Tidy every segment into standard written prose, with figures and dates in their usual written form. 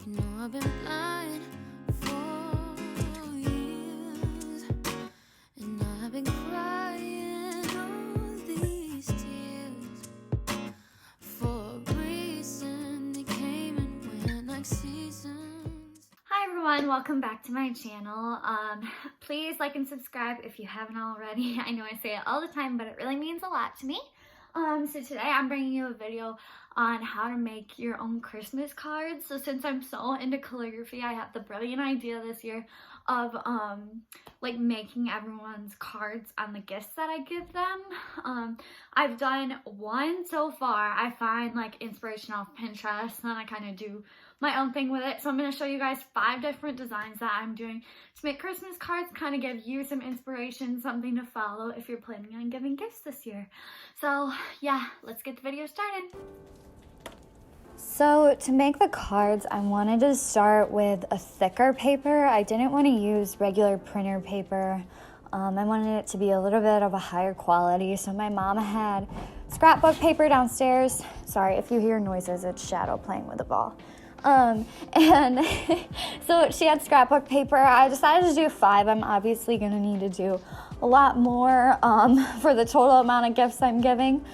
You know I've been blind for years, and I've been crying all these tears for a reason. They came and went like seasons. Hi everyone, welcome back to my channel. Please like and subscribe if you haven't already. I know I say it all the time, but it really means a lot to me. So today I'm bringing you a video on how to make your own Christmas cards. So since I'm so into calligraphy, I had the brilliant idea this year of like making everyone's cards on the gifts that I give them. I've done one so far. I find like inspiration off Pinterest, and then I kind of do my own thing with it. So I'm going to show you guys 5 different designs that I'm doing to make Christmas cards, kind of give you some inspiration, something to follow if you're planning on giving gifts this year. So yeah, let's get the video started. So to make the cards, I wanted to start with a thicker paper. I didn't want to use regular printer paper. I wanted it to be a little bit of a higher quality. So my mom had scrapbook paper downstairs. Sorry if you hear noises, it's Shadow playing with a ball. And so she had scrapbook paper. I decided to do 5. I'm obviously going to need to do a lot more for the total amount of gifts I'm giving.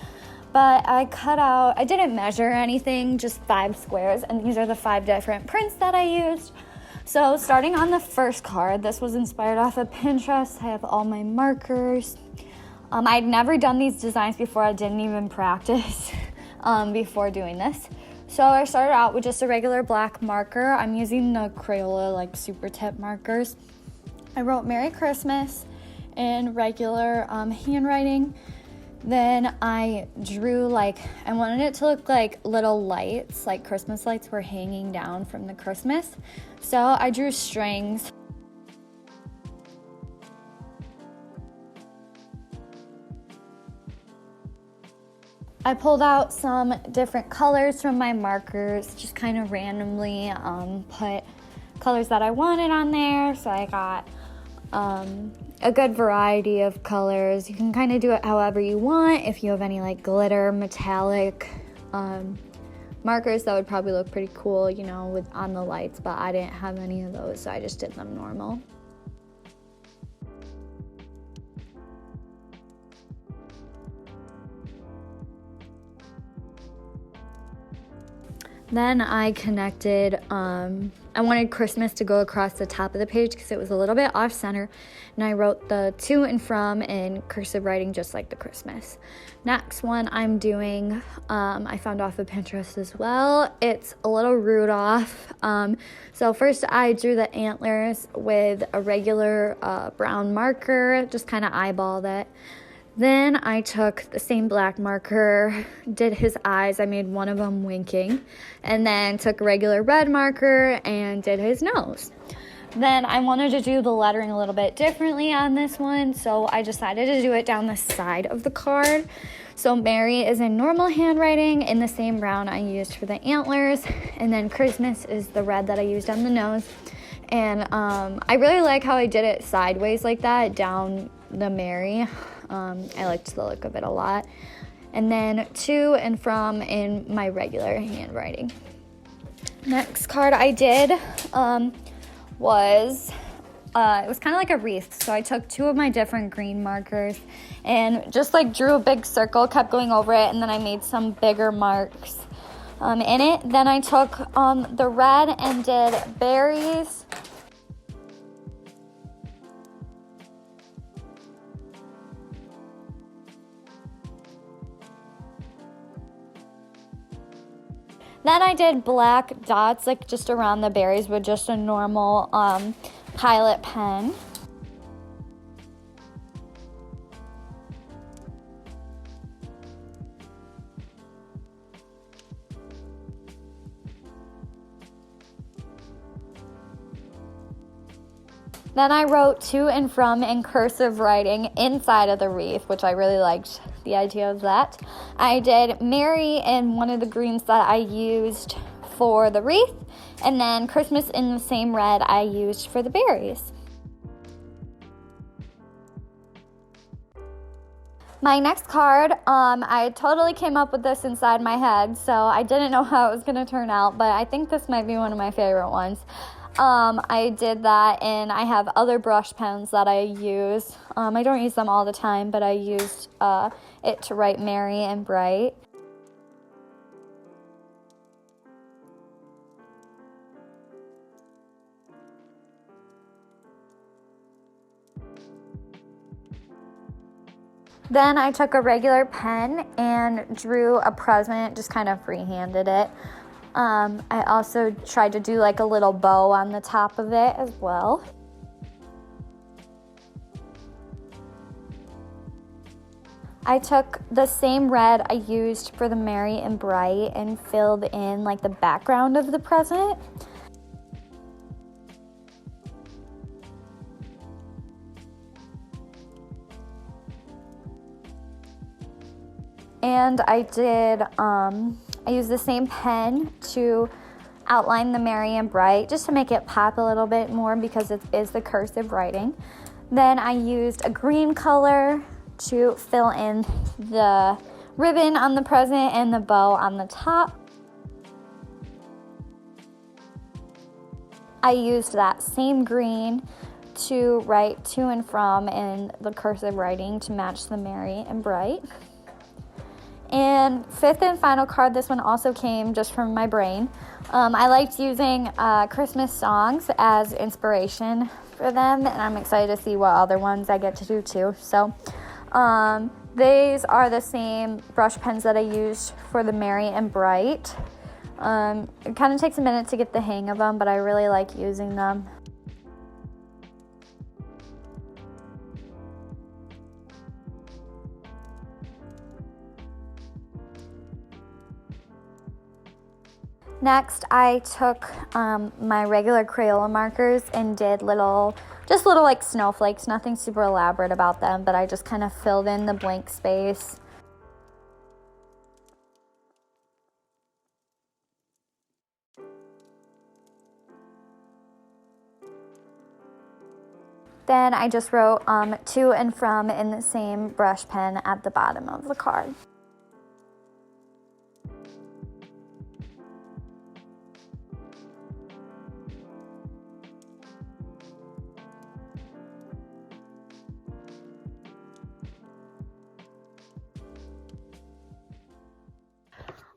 But I didn't measure anything, just 5 squares, and these are the 5 different prints that I used. So starting on the first card, this was inspired off of Pinterest. I have all my markers. I'd never done these designs before. I didn't even practice before doing this. So I started out with just a regular black marker. I'm using the Crayola like super tip markers. I wrote Merry Christmas in regular handwriting. Then I drew I wanted it to look like little lights, like Christmas lights were hanging down from the Christmas. So I drew strings. I pulled out some different colors from my markers, just kind of randomly put colors that I wanted on there. So I got a good variety of colors. You can kind of do it however you want. If you have any like glitter, metallic markers, that would probably look pretty cool, you know, on the lights, but I didn't have any of those, so I just did them normal. Then I connected, I wanted Christmas to go across the top of the page because it was a little bit off center, and I wrote the to and from in cursive writing just like the Christmas. Next one I'm doing, I found off of Pinterest as well. It's a little Rudolph. So first I drew the antlers with a regular brown marker, just kind of eyeballed it. Then I took the same black marker, did his eyes. I made one of them winking, and then took a regular red marker and did his nose. Then I wanted to do the lettering a little bit differently on this one, so I decided to do it down the side of the card. So Merry is in normal handwriting in the same brown I used for the antlers, and then Christmas is the red that I used on the nose. And I really like how I did it sideways like that, down the Merry. I liked the look of it a lot. And then to and from in my regular handwriting. Next card I did was it was kind of like a wreath. So I took 2 of my different green markers and just like drew a big circle, kept going over it, and then I made some bigger marks in it. Then I took the red and did berries. Then I did black dots, like just around the berries with just a normal Pilot pen. Then I wrote to and from in cursive writing inside of the wreath, which I really liked the idea of that. I did Merry in one of the greens that I used for the wreath, and then Christmas in the same red I used for the berries. My next card, I totally came up with this inside my head, so I didn't know how it was going to turn out, but I think this might be one of my favorite ones. I did that, and I have other brush pens that I use. I don't use them all the time, but I used it to write Merry and Bright. Then I took a regular pen and drew a present, just kind of freehanded it. I also tried to do like a little bow on the top of it as well. I took the same red I used for the Merry and Bright and filled in like the background of the present. And I used the same pen to outline the Merry and Bright just to make it pop a little bit more because it is the cursive writing. Then I used a green color to fill in the ribbon on the present and the bow on the top. I used that same green to write to and from in the cursive writing to match the Merry and Bright. And fifth and final card, this one also came just from my brain. I liked using Christmas songs as inspiration for them, and I'm excited to see what other ones I get to do too. So these are the same brush pens that I used for the Merry and Bright. It kind of takes a minute to get the hang of them, but I really like using them. Next, I took my regular Crayola markers and did just little like snowflakes, nothing super elaborate about them, but I just kind of filled in the blank space. Then I just wrote to and from in the same brush pen at the bottom of the card.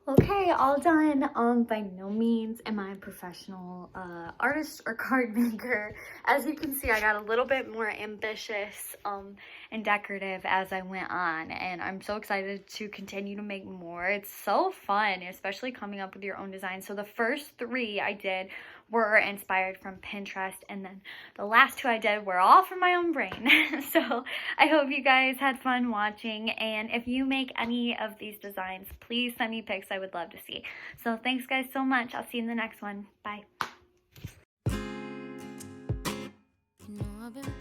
Okay, all done. By no means am I a professional artist or card maker. As you can see, I got a little bit more ambitious and decorative as I went on, and I'm so excited to continue to make more. It's so fun, especially coming up with your own design. So the first 3 I did were inspired from Pinterest, and then the last 2 I did were all from my own brain. So I hope you guys had fun watching, and if you make any of these designs, please send me pics. I would love to see. So thanks guys so much. I'll see you in the next one. Bye. You know I've been